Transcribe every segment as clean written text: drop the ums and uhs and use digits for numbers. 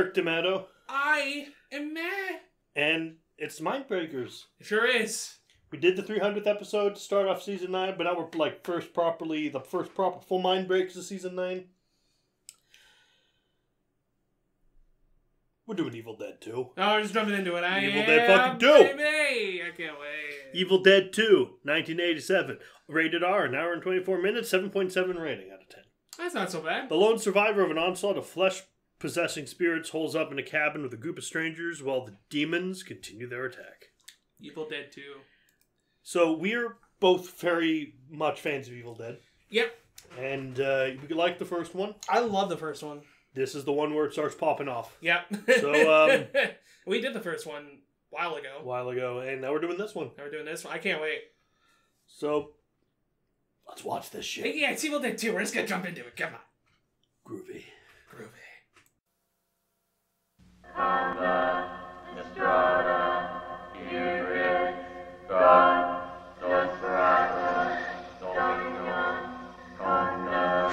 Eric D'Amato. I am meh. And it's Mindbreakers. It sure is. We did the 300th episode to start off season 9, but now we're like the first proper full Mindbreakers of season 9. We're doing Evil Dead 2. Oh, we're just jumping into it. Evil Dead fucking 2. Baby. I can't wait. Evil Dead 2, 1987. Rated R, an hour and 24 minutes, 7.7 rating out of 10. That's not so bad. The lone survivor of an onslaught of flesh-possessing spirits holds up in a cabin with a group of strangers while the demons continue their attack. Evil Dead 2. So we're both very much fans of Evil Dead. Yep. And we like the first one. I love the first one. This is the one where it starts popping off. Yep. So we did the first one a while ago. And now we're doing this one. Now we're doing this one. I can't wait. So let's watch this shit. Hey, yeah, it's Evil Dead 2. We're just gonna jump into it. Come on. Groovy.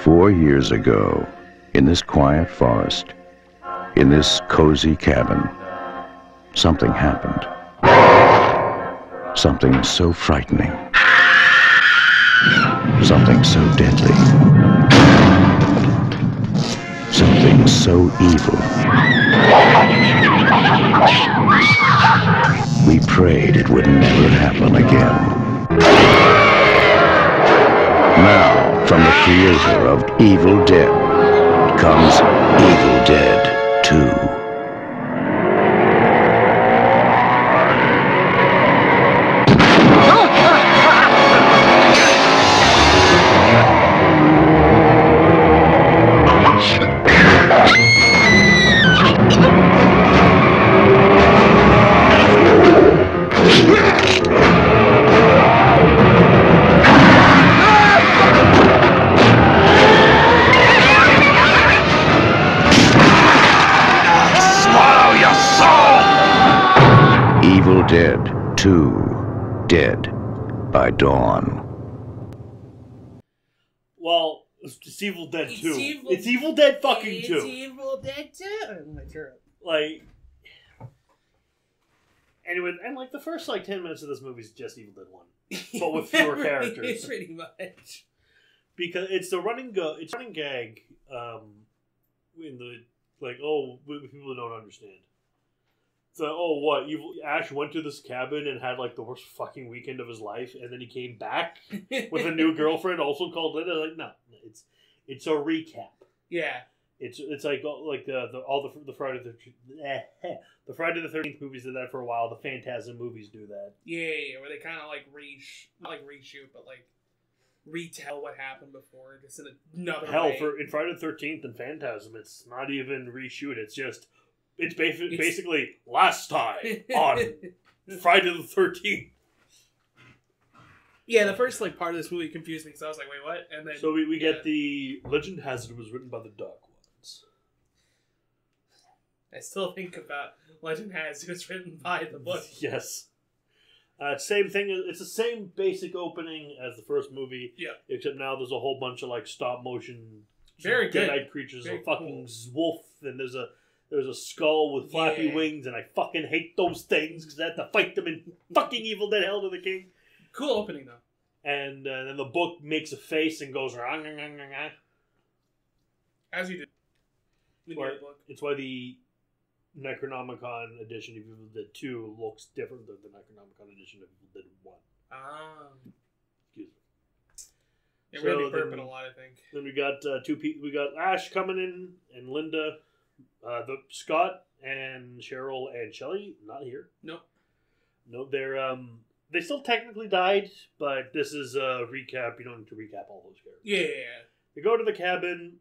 "4 years ago, in this quiet forest, in this cozy cabin, something happened. Something so frightening. Something so deadly. Something so evil. We prayed it would never happen again. Now, from the creator of Evil Dead, comes Evil Dead 2. Evil Dead 2, Dead by Dawn. Well, it's Evil Dead 2. It's Evil Dead fucking 2. It's Evil Dead 2. Oh my god. Like, anyway, and like the first 10 minutes of this movie is just Evil Dead 1, but with fewer characters. Pretty much. Because it's the running gag, in the people don't understand. So, Ash went to this cabin and had the worst fucking weekend of his life, and then he came back with a new girlfriend, also called Linda. Like, no, it's a recap. Yeah, it's like the Friday the Friday the 13th movies did that for a while. The Phantasm movies do that. Yeah, where they kind of not reshoot, but retell what happened before, just in another way. In Friday the 13th and Phantasm, it's not even reshoot. It's basically last time on Friday the 13th. Yeah, the first part of this movie confused me because I was like, wait, what? And then we get the legend has it was written by the Dark Ones. I still think about legend has it was written by the book. Yes. Same thing. It's the same basic opening as the first movie. Yeah. Except now there's a whole bunch of stop motion very good dead-eyed creatures. Very a fucking cool. wolf, and there's a skull with flappy wings, and I fucking hate those things because I had to fight them in fucking Evil Dead Hell to the King. Cool opening, though. And then the book makes a face and goes, rah, rah, rah, rah. As you did. In the book. It's why the Necronomicon edition of Evil Dead 2 looks different than the Necronomicon edition of Evil Dead 1. Ah. Excuse me. Yeah, we're going to be burping a lot, I think. Then we got two people. We got Ash coming in and Linda. The Scott and Cheryl and Shelley not here. Nope. No, they still technically died, but this is a recap. You don't need to recap all those characters. Yeah. They go to the cabin.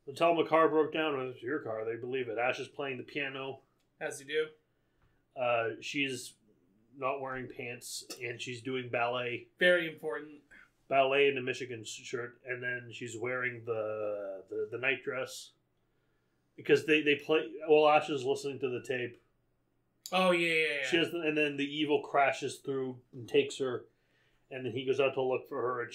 They tell them a car broke down. It's your car. They believe it. Ash is playing the piano. As you do. She's not wearing pants, and she's doing ballet. Very important. Ballet in a Michigan shirt, and then she's wearing the night dress. Because they play while Ash is listening to the tape. Oh yeah. She has, and then the evil crashes through and takes her, And then he goes out to look for her, and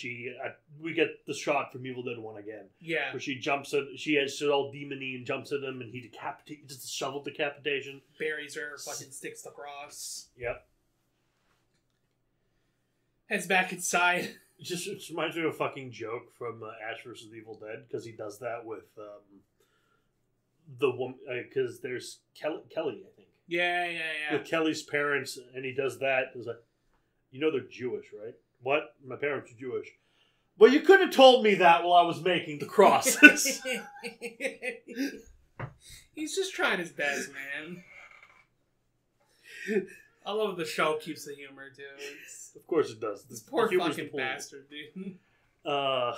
we get the shot from Evil Dead 1 again. Yeah. Where she jumps at, she's all demon-y and jumps at him, and he decapitates, just a shovel decapitation. Buries her, fucking sticks the cross. Yep. Heads back inside. It reminds me of a fucking joke from Ash vs. Evil Dead, because he does that with the woman, because there's Kelly, I think. Yeah. With Kelly's parents, and he does that. He's like, you know they're Jewish, right? What? My parents are Jewish. Well, you could have told me that while I was making the crosses. He's just trying his best, man. I love the show keeps the humor, too. Of course it does. This poor fucking bastard, dude. Well,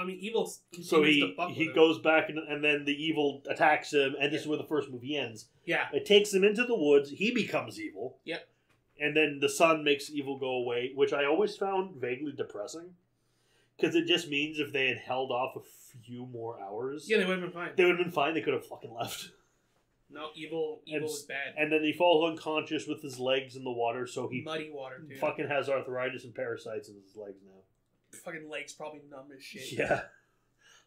I mean, Evil. So he goes back and then the Evil attacks him, and this is where the first movie ends. Yeah. It takes him into the woods. He becomes evil. Yep. And then the sun makes Evil go away, which I always found vaguely depressing, because it just means if they had held off a few more hours, yeah, they would have been fine. They would have been fine. They could have fucking left. No, Evil is bad. And then he falls unconscious with his legs in the water, so he muddy water, dude. Fucking has arthritis and parasites in his legs now. Fucking legs probably numb as shit. Yeah.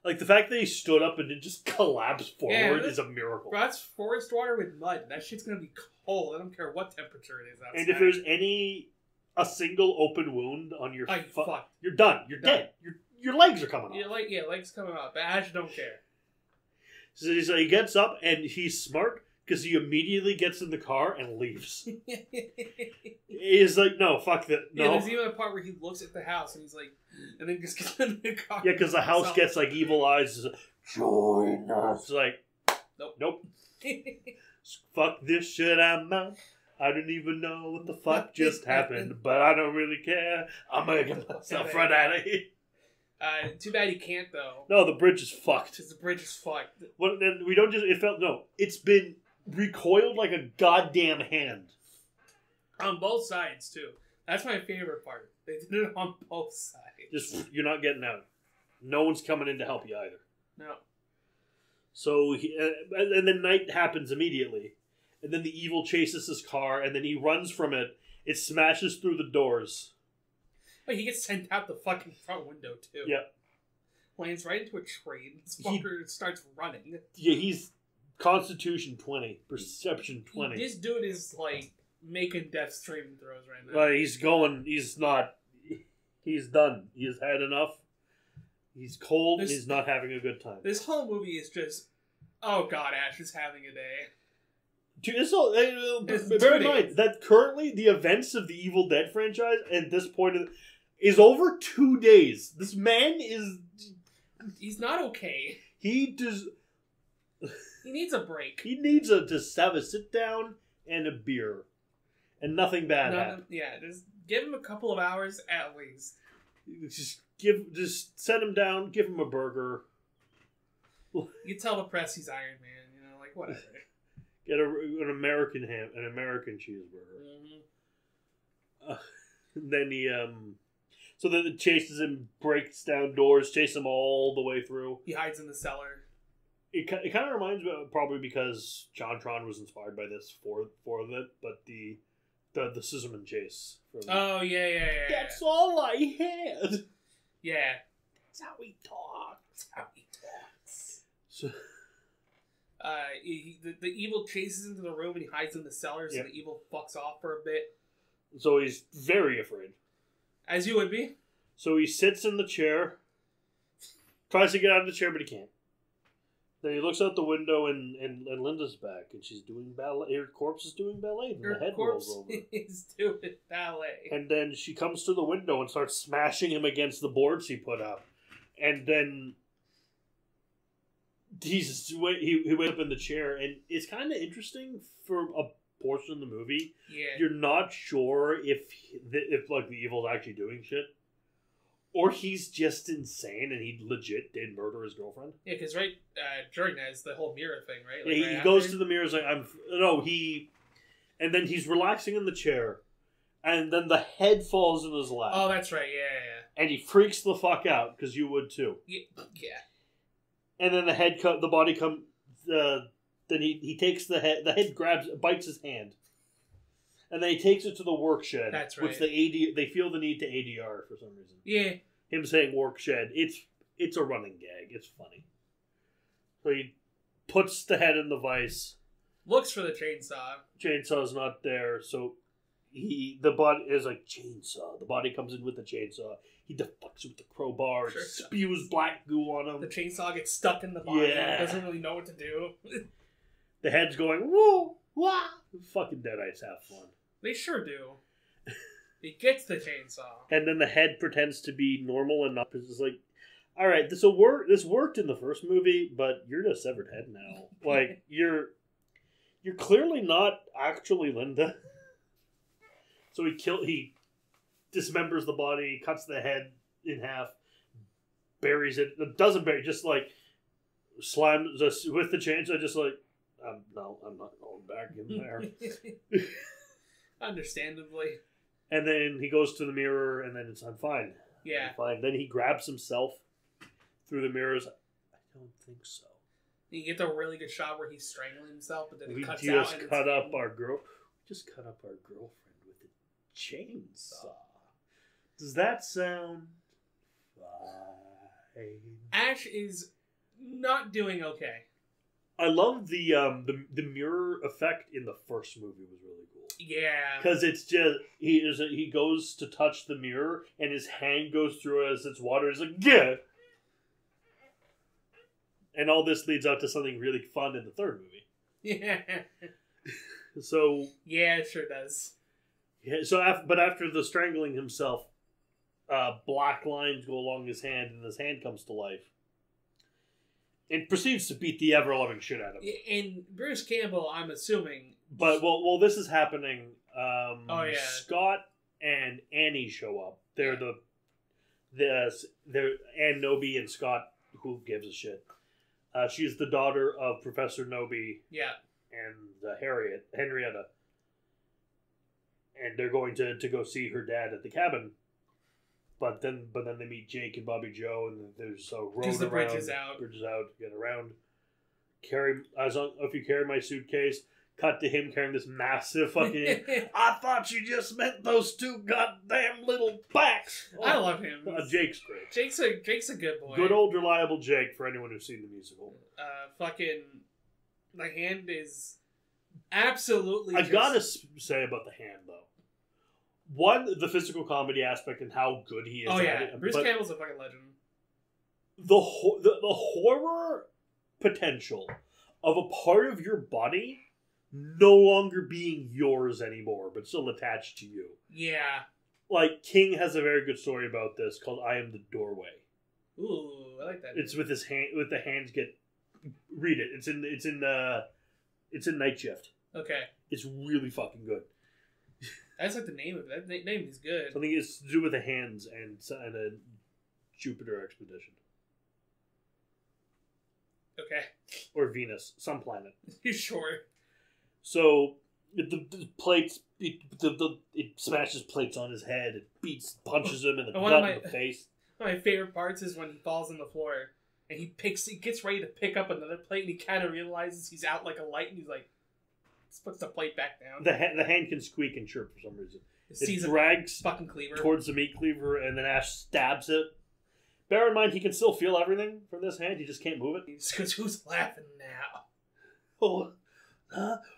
Like, the fact that he stood up and didn't just collapse forward is a miracle. Bro, that's forest water with mud. That shit's gonna be cold. I don't care what temperature it is outside. And if there's a single open wound on your fuck, you're done. You're dead. Your legs are coming off. Legs coming off. But Ash don't care. So he gets up, and he's smart, because he immediately gets in the car and leaves. He's like, no, fuck that. No. Yeah, there's even a part where he looks at the house, and he's like, and then just gets in the car. Yeah, because the house gets like evil eyes. It's like, join us. It's like, nope. Fuck this shit, I'm out. I don't even know what the fuck just happened, but I don't really care. I'm making myself run out of here. Too bad he can't, though. No, the bridge is fucked. The bridge is fucked. Well, then we don't just... it's been recoiled like a goddamn hand. On both sides, too. That's my favorite part. They did it on both sides. You're not getting out. No one's coming in to help you either. No. So, and then night happens immediately. And then the Evil chases his car, and then he runs from it. It smashes through the doors. But he gets sent out the fucking front window, too. Yep. Lands right into a train. This fucker starts running. Yeah, he's Constitution 20. Perception 20. This dude is, like, making death saving throws right now. He's done. He has had enough. He's cold. He's not having a good time. This whole movie is just, oh god, Ash is having a day. Bear in mind that currently the events of the Evil Dead franchise at this point is over 2 days. This man is... He's not okay. He needs a break. He needs to have a sit down and a beer. And nothing bad happens. Yeah, just give him a couple of hours at least. Just set him down, give him a burger. You tell the press he's Iron Man, like whatever. Get an American cheeseburger. Mm-hmm. Then he so then it chases him, breaks down doors, chases him all the way through. He hides in the cellar. It kind of reminds me, probably because JonTron was inspired by this for it, but the Scissorman chase. Yeah. That's all I had. Yeah. That's how he talks. So, the Evil chases into the room and he hides in the cellar, so the Evil fucks off for a bit. So he's very afraid. As you would be. So he sits in the chair, tries to get out of the chair, but he can't. Then he looks out the window and Linda's back, and she's doing ballet. Her corpse is doing ballet, and the head rolls over. Is doing ballet. And then she comes to the window and starts smashing him against the boards he put up. And then he wakes up in the chair, and it's kind of interesting for a portion of the movie. Yeah. You're not sure if like the evil's actually doing shit, or he's just insane and he legit did murder his girlfriend. Yeah, because during that is the whole mirror thing, right? Like he goes to the mirror, like and then he's relaxing in the chair, and then the head falls in his lap. Oh, that's right. Yeah. And he freaks the fuck out because you would too. Yeah. And then the body comes. Then he takes the head. The head bites his hand, And then he takes it to the work shed. That's right. Which they feel the need to ADR for some reason. Yeah. Him saying work shed. It's a running gag. It's funny. So he puts the head in the vice. Looks for the chainsaw. Chainsaw's not there, so the body is like chainsaw. The body comes in with the chainsaw. He deflects with the crowbar. Sure. Spews black goo on him. The chainsaw gets stuck in the body. Yeah. Doesn't really know what to do. The head's going, whoa, wah. Fucking Deadites have fun. They sure do. He gets the chainsaw. And then the head pretends to be normal enough. It's like, all right, this worked in the first movie, but you're a severed head now. Like, you're clearly not actually Linda. So he dismembers the body, cuts the head in half, buries it. Doesn't bury, just like slams with the chainsaw, just like, no, I'm not going back in there. Understandably. And then he goes to the mirror, and then I'm fine. Yeah. I'm fine. Then he grabs himself through the mirrors. I don't think so. You get the really good shot where he's strangling himself, but then We it cuts just out. cut up our girlfriend with a chainsaw. Does that sound fine? Ash is not doing okay. I love the mirror effect in the first movie was really cool. Yeah. Because it's just he goes to touch the mirror and his hand goes through it as it's water. He's like, yeah. And all this leads up to something really fun in the third movie. Yeah. So yeah, it sure does. Yeah. So after the strangling himself, black lines go along his hand, and his hand comes to life. It proceeds to beat the ever-loving shit out of him. And Bruce Campbell, I'm assuming. But while this is happening, Scott and Annie show up. They're they're Ann Noby and Scott. Who gives a shit? She's the daughter of Professor Noby. Yeah. And Henrietta. And they're going to go see her dad at the cabin. But then they meet Jake and Bobby Joe, and there's a road around. The bridge is out. Bridge is out. Get around. If you carry my suitcase, cut to him carrying this massive fucking. I thought you just meant those two goddamn little backs. Oh, I love him. Jake's great. Jake's a good boy. Good old reliable Jake for anyone who's seen the musical. Fucking, the hand is absolutely. I gotta say about the hand though. One, the physical comedy aspect and how good he is. Oh yeah, at it. Bruce Campbell's a fucking legend. The horror potential of a part of your body no longer being yours anymore, but still attached to you. Yeah. Like King has a very good story about this called "I Am the Doorway." Ooh, I like that. It's with his hand. With the hands get. Read it. It's in Night Shift. Okay. It's really fucking good. That's like the name of it. That name is good. Something it's to do with the hands and a Jupiter expedition. Okay. Or Venus, some planet. You sure? So the plates, it smashes plates on his head. It beats, punches him in the gut and the face. One of my favorite parts is when he falls on the floor and he gets ready to pick up another plate and he kind of realizes he's out like a light and he's like, puts the plate back down. The hand can squeak and chirp for some reason. It drags fucking cleaver towards the meat cleaver, and then Ash stabs it. Bear in mind, he can still feel everything from this hand. He just can't move it. Because who's laughing now?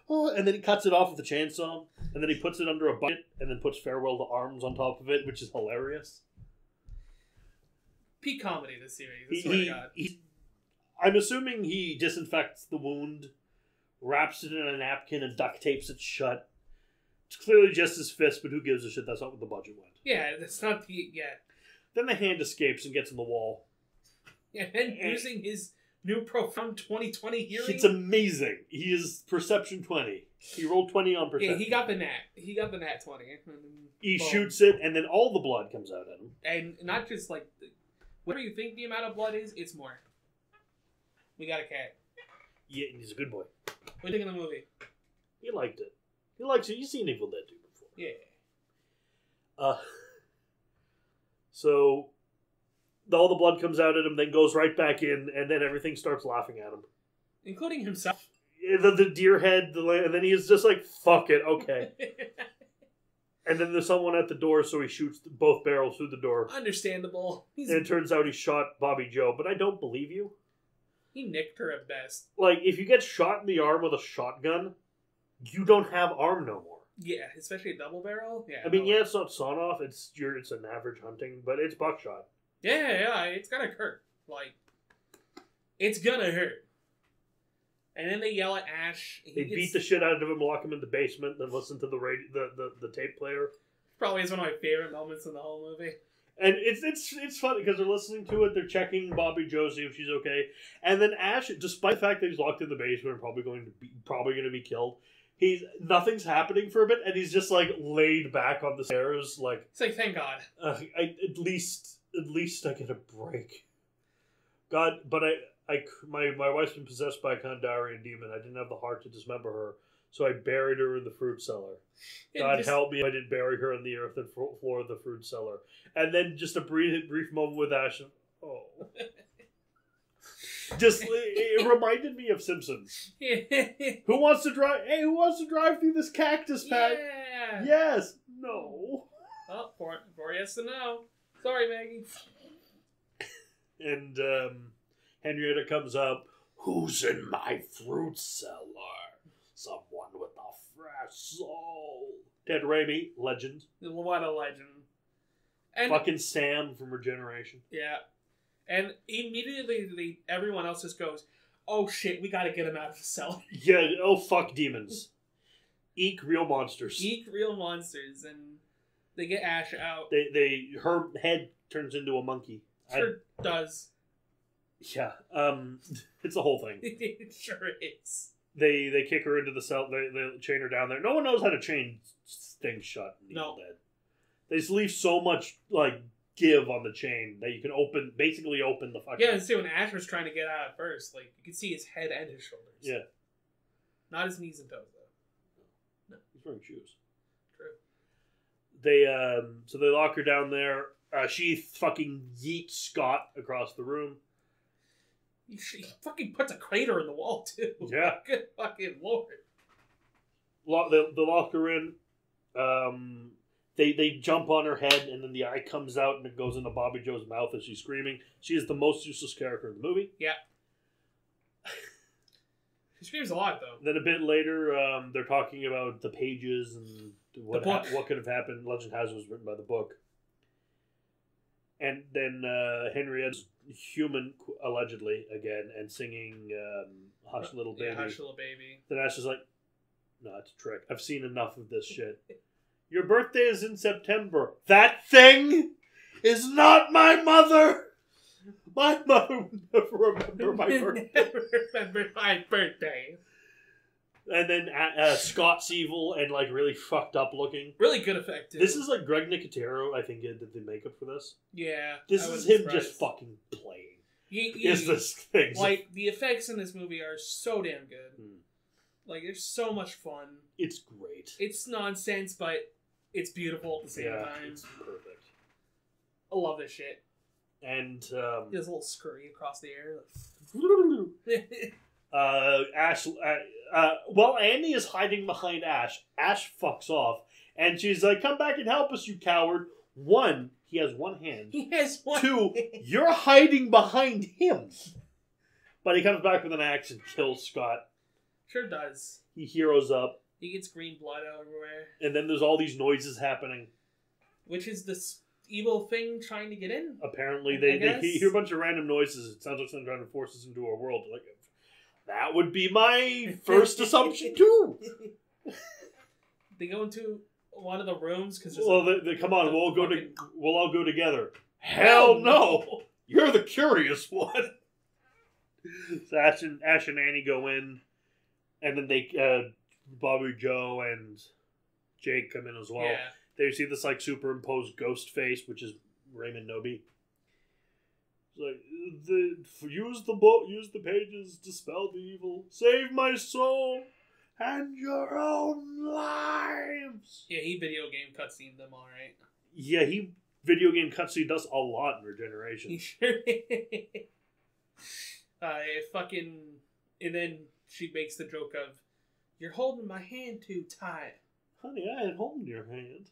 And then he cuts it off with a chainsaw, and then he puts it under a bucket, and then puts Farewell to Arms on top of it, which is hilarious. Peak comedy, this series. I swear to God. I'm assuming he disinfects the wound, wraps it in a napkin, and duct tapes it shut. It's clearly just his fist, but who gives a shit? That's not what the budget went. Yeah, that's not the... Yeah. Then the hand escapes and gets in the wall. Yeah, and using his new profound 20/20 hearing. It's amazing. He is Perception 20. He rolled 20 on Perception. Yeah, he got the nat. He got the nat 20. He shoots it, and then all the blood comes out at him. And not just like... Whatever you think the amount of blood is, it's more. We got a cat. Yeah, he's a good boy. What do you think of the movie? He liked it. He likes it. You've seen Evil Dead 2 before. Yeah. So all the blood comes out at him, then goes right back in, and then everything starts laughing at him. Including himself. The deer head, and then he's just like, fuck it, okay. And then there's someone at the door, so he shoots both barrels through the door. Understandable. And it turns out he shot Bobby Joe, but I don't believe you. He nicked her at best. Like, if you get shot in the arm with a shotgun, you don't have arm no more. Yeah, especially a double barrel. Yeah. I mean, yeah, it's not sawn off. It's an average hunting, but it's buckshot. Yeah, it's gonna hurt. Like, it's gonna hurt. And then they yell at Ash. They beat the shit out of him, lock him in the basement, then listen to the tape player. Probably is one of my favorite moments in the whole movie. And it's funny because they're listening to it, they're checking Bobby Joe, see if she's okay, and then Ash, despite the fact that he's locked in the basement and probably going to be killed, nothing's happening for a bit, and he's just like laid back on the stairs, like it's like, thank God. At least I get a break. God, but my wife's been possessed by a Kandarian demon. I didn't have the heart to dismember her, so I buried her in the fruit cellar. God help me if I didn't bury her in the earthen floor of the fruit cellar. And then just a brief moment with Ash. Oh. Just, it reminded me of Simpsons. Who wants to drive? Hey, who wants to drive through this cactus patch? Yeah. Yes. No. Oh, poor yes to no. Sorry, Maggie. And Henrietta comes up. Who's in my fruit cellar? Someone with a fresh soul. Ted Raimi, legend. What a legend. And fucking Sam from Regeneration. Yeah. And immediately everyone else just goes, oh shit, we gotta get him out of the cellar. Yeah, oh fuck demons. Eek real monsters. Eek real monsters. And they get Ash out. Her head turns into a monkey. Sure does. Yeah. It's a whole thing. It sure is. They kick her into the cell. They chain her down there. No one knows how to chain things shut in Evil Dead. They just leave so much like give on the chain that you can basically open the fucking. Yeah, and see when Ash was trying to get out at first, like you could see his head and his shoulders. Yeah. Not his knees and toes though. No, he's wearing shoes. True. So they lock her down there. She fucking yeets Scott across the room. He fucking puts a crater in the wall too. Yeah. Good fucking lord. They lock her in. They jump on her head, and then the eye comes out, and it goes into Bobby Joe's mouth as she's screaming. She is the most useless character in the movie. Yeah. She screams a lot, though. Then a bit later, they're talking about the pages and what could have happened. Legend has it was written by the book. And then Henrietta's human, allegedly, again, and singing Hush Little Baby. Yeah, Hush Little Baby. Then Ash is like, no, it's a trick. I've seen enough of this shit. Your birthday is in September. That thing is not my mother. My mother would never remember my birthday. Never remember my birthday. And then Scott's evil and like really fucked up looking. Really good effect, too. This is like Greg Nicotero, I think, did the makeup for this. Yeah. This is him just fucking playing. Is this thing. Like, the effects in this movie are so damn good. Like, there's so much fun. It's great. It's nonsense, but it's beautiful at the same time. It's perfect. I love this shit. And he has a little scurry across the air. Ash. While Andy is hiding behind Ash, Ash fucks off, and she's like, "Come back and help us, you coward!" One, he has one hand. He has one. Two, you're hiding behind him. But he comes back with an axe and kills Scott. Sure does. He heroes up. He gets green blood everywhere. And then there's all these noises happening. Which is this evil thing trying to get in? Apparently, they hear a bunch of random noises. It sounds like someone trying to force us into our world. Like, that would be my first assumption, too. They go into one of the rooms because they come on, we'll all go together. Hell no! You're the curious one. So Ash and Annie go in, and then Bobby Joe and Jake come in as well. Yeah. They see this like superimposed ghost face, which is Raymond Noby. It's like, use the pages, dispel the evil, save my soul, and your own lives. Yeah, he video game cutscene them all right. Yeah, he video game cutscene does a lot in Regeneration. He sure and then she makes the joke of, "You're holding my hand too tight." Honey, I had holding your hand.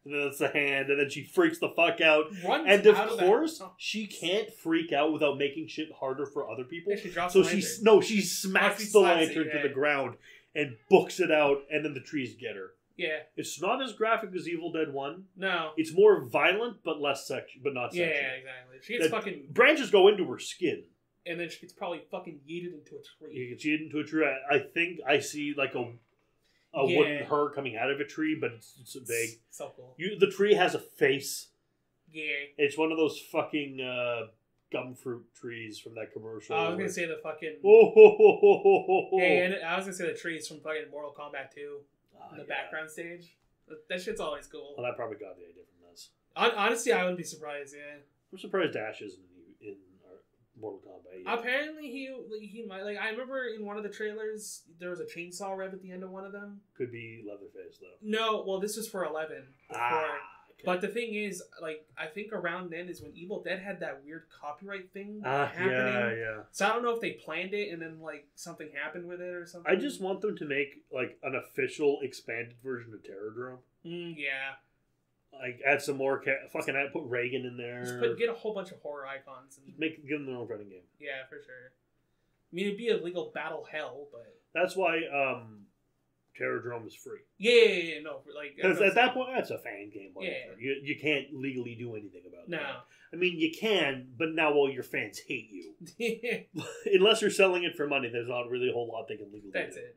And then it's the hand, and then she freaks the fuck out. Runs And out of that- course, oh. she can't freak out without making shit harder for other people. Yeah, she drops So the she lantern. she smacks she the slaps it, lantern yeah. to the ground and books it out, and then the trees get her. Yeah. It's not as graphic as Evil Dead 1. No. It's more violent, but less sexual, but not Yeah, sexual. exactly. She gets That- fucking... Branches go into her skin. And then she gets probably fucking yeeted into a tree. You can see it into a tree. I think I see like a Yeah. wooden her coming out of a tree, but it's vague. So cool. The tree has a face. Yeah. It's one of those fucking gum fruit trees from that commercial. I was gonna say the fucking... Oh, ho, ho, ho, ho, ho, ho. Yeah, and I was gonna say the trees from fucking Mortal Kombat 2 Oh, in the yeah. background stage. That shit's always cool. Well, that probably got the idea from this. Honestly, I wouldn't be surprised, yeah. I'm surprised Ash isn't in Mortal Kombat. Yet. Apparently, he might... Like, I remember in one of the trailers, there was a chainsaw rev at the end of one of them. Could be Leatherface, though. No, well, this was for 11. Okay. But the thing is, like, I think around then is when Evil Dead had that weird copyright thing yeah, happening. yeah. So I don't know if they planned it and then, like, something happened with it or something. I just want them to make, like, an official expanded version of Terrordrome. Yeah. Like, add some more... fucking put Reagan in there. Just get a whole bunch of horror icons. And, Give them their own fighting game. yeah, for sure. I mean, it'd be a legal battle hell, but... That's why Terrordrome is free. Yeah, no, like... Because at that point, that's a fan game. Yeah. You can't legally do anything about No. that. I mean, you can, but now all your fans hate you. That's Unless you're selling it for money, there's not really a whole lot they can legally do. it.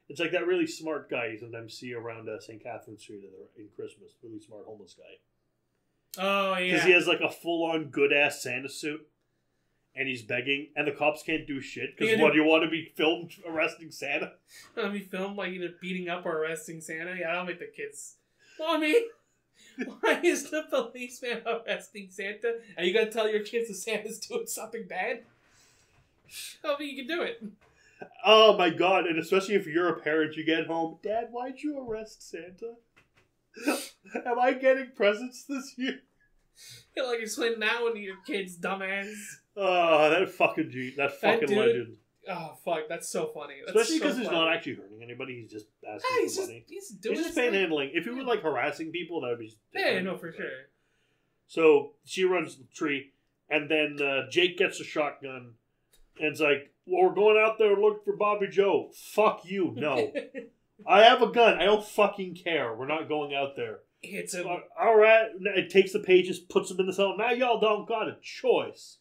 It's like that really smart guy you sometimes see around St. Catherine Street in Christmas. Really smart homeless guy. Oh, yeah. Because he has like a full-on good-ass Santa suit. And he's begging. And the cops can't do shit. Because Yeah, what, do you want to be filmed arresting Santa? Let me film, like, either beating up or arresting Santa. Yeah, I'll make the kids... Mommy! Why is the policeman arresting Santa? And you gotta tell your kids that Santa's doing something bad? Tell me you can do it. Oh my god, and especially if you're a parent, you get home, Dad, why'd you arrest Santa? Am I getting presents this year? You're like explaining that one to your kids, dumbass. Oh, that fucking dude- legend. Oh, fuck, that's so funny. That's Especially because so he's funny. not actually hurting anybody, he's just asking Yeah, for money. he's doing He's just his thing. panhandling. If he were like harassing people, that would be Yeah, different. no, for sure. So she runs the tree, and then Jake gets a shotgun, and it's like, well, we're going out there looking for Bobby Joe. Fuck you, no. I have a gun. I don't fucking care. We're not going out there. It's a... All right. It takes the pages, puts them in the cell. Now y'all don't got a choice.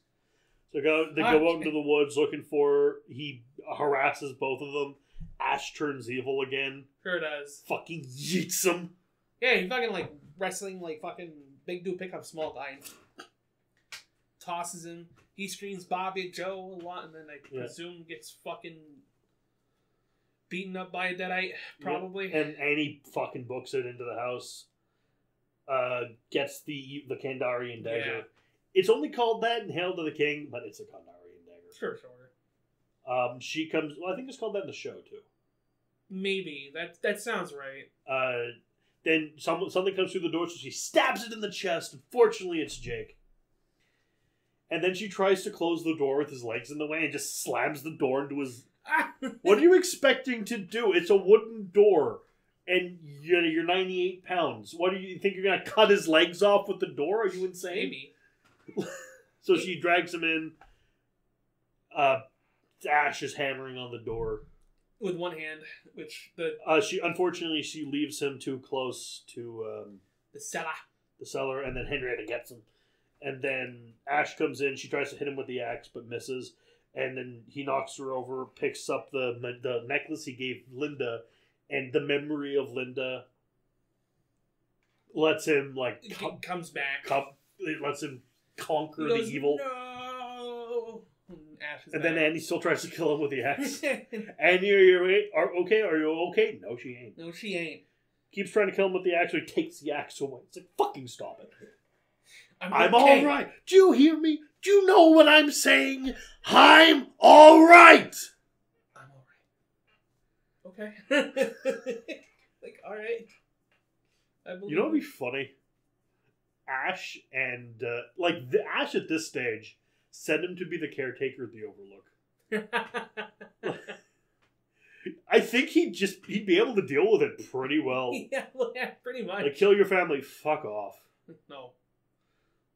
So they go out into the woods looking for her. He harasses both of them. Ash turns evil again. Sure does. Fucking yeets him. Yeah, he fucking, like, wrestling, like, fucking big dude pick up small guy. Tosses him. He screams Bobby Joe a lot, and then I presume gets fucking beaten up by a deadite, probably. Yeah. And he fucking books it into the house. Gets the Kandarian dagger. Yeah. It's only called that in Hail to the King, but it's a Kandarian dagger. Sure. She comes... Well, I think it's called that in the show, too. Maybe. That sounds right. Then something comes through the door, so she stabs it in the chest. Unfortunately, it's Jake. And then she tries to close the door with his legs in the way and just slams the door into his... What are you expecting to do? It's a wooden door. And you're 98 pounds. What do you think? You're going to cut his legs off with the door? Are you insane? Maybe. So she drags him in. Ash is hammering on the door. With one hand, which the She leaves him too close to the cellar. the cellar, and then Henrietta gets him. And then Ash comes in. She tries to hit him with the axe, but misses. And then he knocks her over, picks up the necklace he gave Linda, and the memory of Linda lets him Comes back. It lets him conquer He goes, the evil. No. And Ash is And back. then Andy still tries to kill him with the axe. Andy, are you okay? Are you okay? No, she ain't. No, she ain't. Keeps trying to kill him with the axe, so he takes the axe away. It's like, fucking stop it. I'm okay. all right. Do you hear me? Do you know what I'm saying? I'm all right. I'm all right. Okay. Like, all right. I believe You know what'd be funny? Ash and the Ash at this stage send him to be the caretaker of the Overlook. I think he'd be able to deal with it pretty well. Yeah, well, yeah, Pretty much. Like, kill your family, fuck off. No.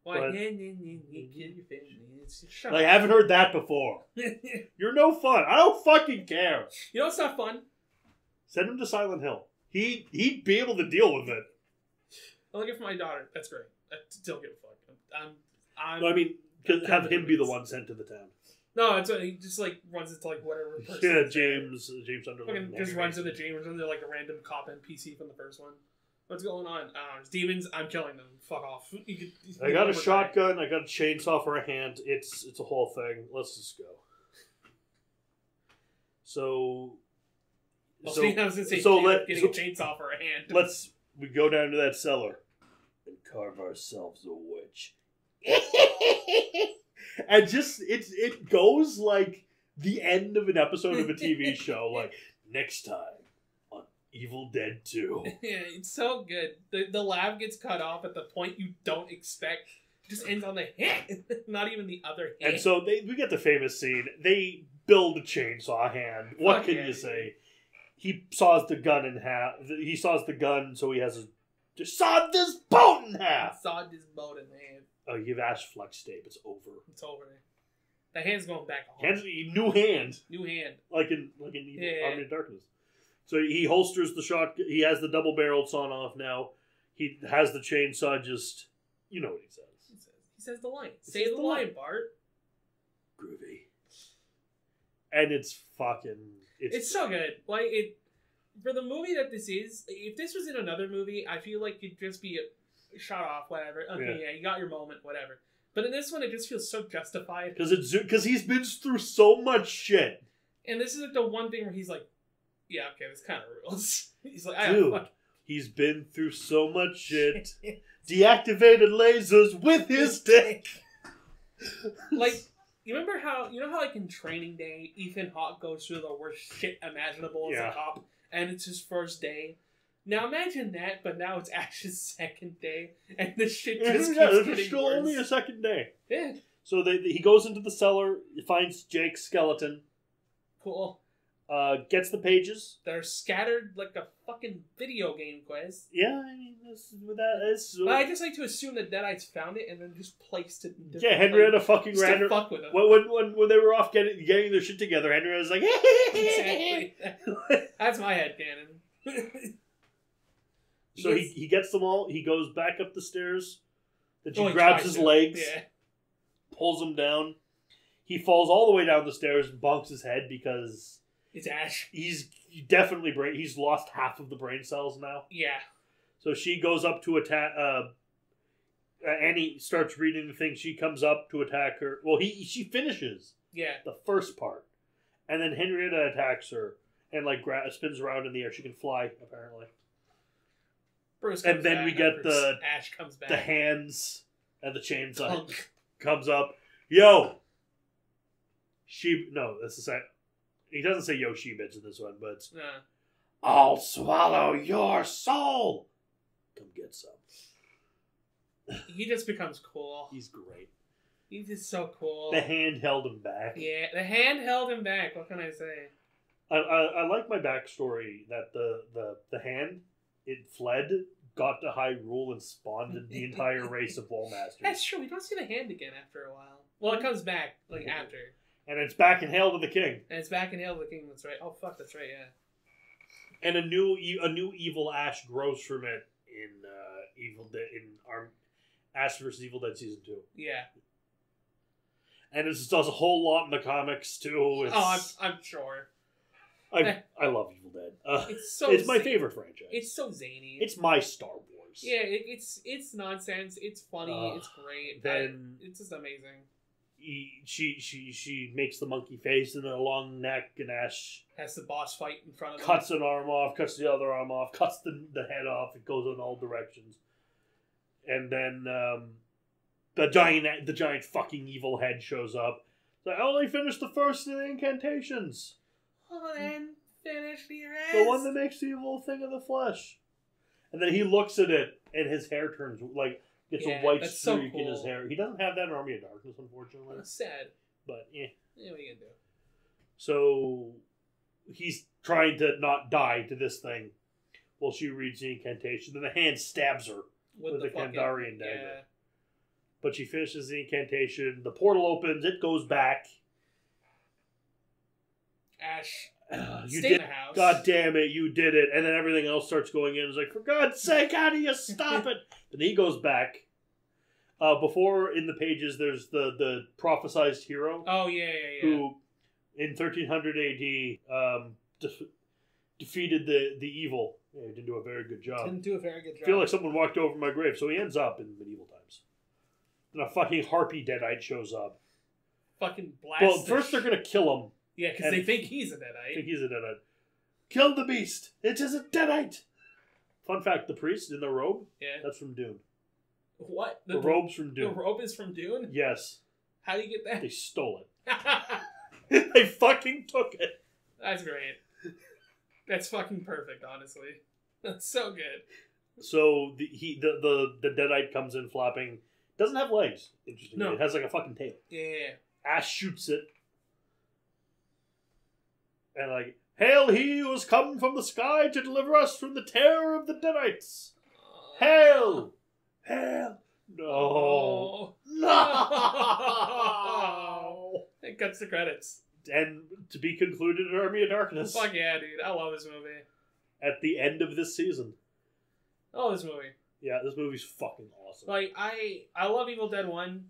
Why? But- Kill your family. Shut Like, I up. haven't heard that before. You're no fun. I don't fucking care. You know what's not fun? Send him to Silent Hill. He'd be able to deal with it. I'm looking for my daughter. That's great. I don't give a fuck. I'm No, I mean, have him be the one sent to the town. No, it's he just like runs into like whatever person. Yeah, is there. James Underwood. Fucking just runs into James under like a random cop NPC from the first one. What's going on? There's demons. I'm killing them. Fuck off. I got a shotgun. I got a chainsaw for a hand. It's a whole thing. Let's just go. Well, speaking, I was gonna say, getting a chainsaw for a hand. We go down to that cellar and carve ourselves a witch. And just it goes like the end of an episode of a TV show. Like, next time on Evil Dead 2. Yeah, it's so good. The lab gets cut off at the point you don't expect. It just ends on the hand, not even the other hand. And so we get the famous scene. They build a chainsaw hand. What can you say? He saws the gun in half. He saws the gun, so he has just sawed this boat in half. Sawed this boat in half. Oh, you've asked flex tape. It's over. It's over. The hand's going back on. New hand. New hand. Like in Evil Army of Darkness. So he holsters the shotgun. He has the double-barreled sawn-off now. He has the chainsaw. Just, you know what he says. He says the line. Say the line, Bart. Groovy. And it's fucking. It's so good. Like for the movie that this is. If this was in another movie, I feel like it'd just be shot off. Whatever. Okay, yeah, you got your moment. Whatever. But in this one, it just feels so justified. Because he's been through so much shit. And this is like the one thing where he's like, yeah, okay, this kind of rules. He's like, dude, he's been through so much shit. Deactivated lasers with his dick. Like, you remember how, like in Training Day, Ethan Hawke goes through the worst shit imaginable as a cop, and it's his first day. Now imagine that, but now it's Ash's second day, and the shit just keeps getting worse. It's still only a second day. Yeah. So he goes into the cellar, finds Jake's skeleton. Cool. Gets the pages. They're scattered like a fucking video game quest. Yeah, I mean, But I just like to assume that Deadites found it and then just placed it. Yeah, Henrietta fucking ran. To fuck with them. When they were off getting their shit together, Henrietta was like, exactly. That's my headcanon. So he gets them all. He goes back up the stairs. Then she grabs his legs, pulls him down. He falls all the way down the stairs and bonks his head because it's Ash. He's definitely he's lost half of the brain cells now. Yeah. So she goes up to attack. Annie starts reading the thing. She comes up to attack her. Well, she finishes. Yeah. The first part, and then Henrietta attacks her and like spins around in the air. She can fly apparently. Bruce and then we get Ash comes back. The hands and the chainsaw comes up. Yo, that's the same. He doesn't say yo she-bitch in this one, but I'll swallow your soul. Come get some. He just becomes cool. He's great. He's just so cool. The hand held him back. Yeah, the hand held him back. What can I say? I like my backstory that the hand, it fled, got to Hyrule, and spawned the entire race of Wallmasters. That's true. We don't see the hand again after a while. Well, it comes back after. And it's back in Hail to the King. That's right. Oh fuck, that's right. Yeah. And a new evil Ash grows from it in Evil Dead Ash vs Evil Dead Season 2. Yeah. And it just does a whole lot in the comics too. I'm sure. I love Evil Dead. It's my favorite franchise. It's so zany. It's my Star Wars. Yeah, it's nonsense. It's funny. It's great. Then it's just amazing. She makes the monkey face and a long neck, and Ash has the boss fight in front of him. Cuts an arm off, cuts the other arm off, cuts the head off. It goes in all directions. And then the giant fucking evil head shows up. So I only finished the first of the incantations. Oh, then finish the rest. The one that makes the evil thing of the flesh. And then he looks at it, and his hair turns gets a white streak in his hair. He doesn't have that in Army of Darkness, unfortunately. That's sad. But yeah. Yeah, what are you gonna do? So he's trying to not die to this thing. while she reads the incantation. Then the hand stabs her with the fucking Kandarian dagger. Yeah. But she finishes the incantation. The portal opens. It goes back. Ash, You stay did. in the house. God damn it, you did it. And then everything else starts going in. It's like, for God's sake, how do you stop it? And he goes back. Before in the pages, there's the prophesized hero. Oh, yeah. Who, in 1300 AD, defeated the evil. Yeah, he didn't do a very good job. Didn't do a very good job. I feel like someone walked over my grave. So he ends up in medieval times. And a fucking harpy deadite shows up. Fucking blast. Well, first they're going to kill him. Yeah, because they think he's a deadite. I think he's a deadite. Kill the beast. It is a deadite. Fun fact, the priest in the robe, Yeah. that's from Dune. What? The robe's from The Dune. robe is from Dune? Yes. How do you get that? They stole it. They fucking took it. That's great. That's fucking perfect, honestly. That's so good. So the deadite comes in flopping. Doesn't have legs, interestingly. No. It has like a fucking tail. Yeah. Ash shoots it. And like, hail he who has come from the sky to deliver us from the terror of the deadites. Hail! Hail! No. No! It cuts the credits. And to be concluded in Army of Darkness. Fuck yeah, dude. I love this movie. At the end of this season. I love this movie. Yeah, this movie's fucking awesome. Like, I love Evil Dead 1,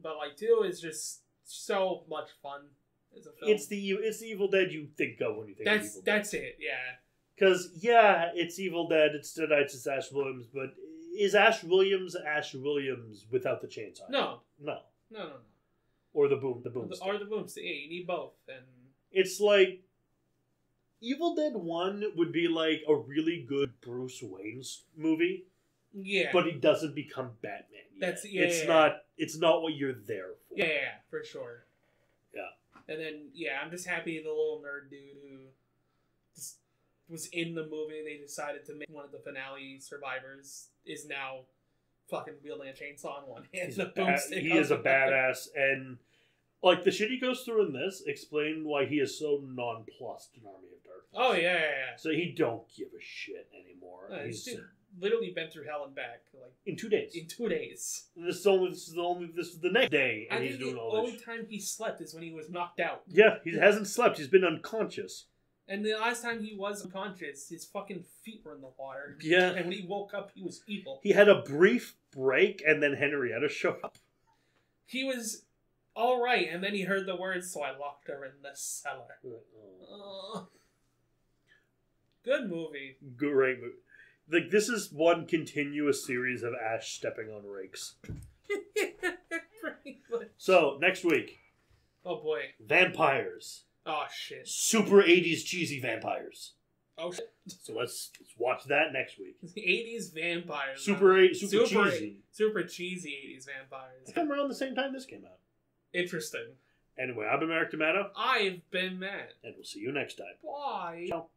but, like, 2 is just so much fun as a film. It's the Evil Dead you think of when you think of Evil Dead. That's it, yeah. Because, yeah, it's Evil Dead, it's Deadites, it's Ash Williams, but is Ash Williams without the chainsaw? No. No. No. Or the boom Or the boomstick. Yeah, you need both. And it's like Evil Dead 1 would be like a really good Bruce Wayne's movie. yeah. But he doesn't become Batman yet. It's not what you're there for. Yeah, for sure. Yeah. And then, yeah, I'm just happy the little nerd dude who just was in the movie, they decided to make one of the finale survivors, is now fucking wielding a chainsaw in one hand. He is a badass, and like the shit he goes through in this explain why he is so nonplussed in Army of Darkness. Oh yeah. So he don't give a shit anymore. He's literally been through hell and back, like in 2 days. And this is the next day, and he's doing all this. The only time he slept is when he was knocked out. Yeah, he hasn't slept. He's been unconscious. And the last time he was unconscious, his fucking feet were in the water. Yeah. And when he woke up, he was evil. He had a brief break, and then Henrietta showed up. He was alright, and then he heard the words, so I locked her in the cellar. Good movie. Great movie. Like, this is one continuous series of Ash stepping on rakes. Pretty much. So, next week. Oh boy. Vampires. Oh shit. Super 80s cheesy vampires. Oh shit. So let's watch that next week. The 80s vampires. Super cheesy. Super cheesy 80s vampires. It's come around the same time this came out. Interesting. Anyway, I've been Merrick D'Amato. I've been Matt. And we'll see you next time. Bye. Ciao.